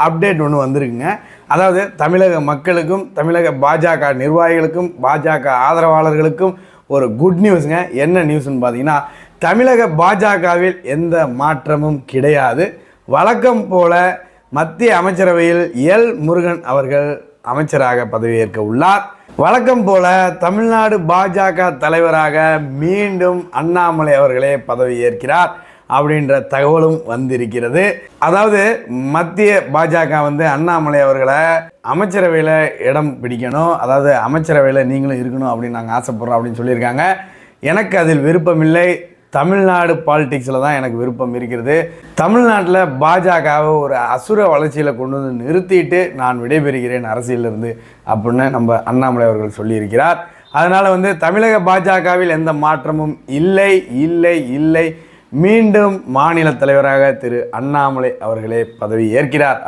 Update ஒன்று வந்திருக்குங்க. அதாவது தமிழக மக்களுக்கும் தமிழக பாஜக நிர்வாகிகளுக்கும் பாஜக ஆதரவாளர்களுக்கும் ஒரு குட் நியூஸுங்க. என்ன நியூஸ்ன்னு பார்த்தீங்கன்னா, தமிழக பாஜகவில் எந்த மாற்றமும் கிடையாது. வழக்கம் போல மத்திய அமைச்சரவையில் எல் முருகன் அவர்கள் அமைச்சராக பதவியேற்க உள்ளார். வழக்கம் போல தமிழ்நாடு பாஜக தலைவராக மீண்டும் அண்ணாமலை அவர்களே பதவியேற்கிறார் அப்படின்ற தகவலும் வந்திருக்கிறது. அதாவது மத்திய பாஜக அண்ணாமலை அவர்களை அமைச்சரவையில் இடம் பிடிக்கணும், அதாவது அமைச்சரவையில் நீங்களும் இருக்கணும் அப்படின்னு நாங்கள் ஆசைப்படுறோம் அப்படின்னு சொல்லியிருக்காங்க. எனக்கு அதில் விருப்பமில்லை. தமிழ்நாடு பாலிடிக்ஸில் தான் எனக்கு விருப்பம் இருக்கிறது. தமிழ்நாட்டில் பாஜகவை ஒரு அசுர வளர்ச்சியில் கொண்டு வந்து நிறுத்திட்டு நான் விடைபெறுகிறேன் அரசியலிருந்து அப்படின்னு நம்ம அண்ணாமலை அவர்கள் சொல்லியிருக்கிறார். அதனால் தமிழக பாஜகவில் எந்த மாற்றமும் இல்லை இல்லை இல்லை. மீண்டும் மாநில தலைவராக திரு அண்ணாமலை அவர்களே பதவி ஏற்கிறார்.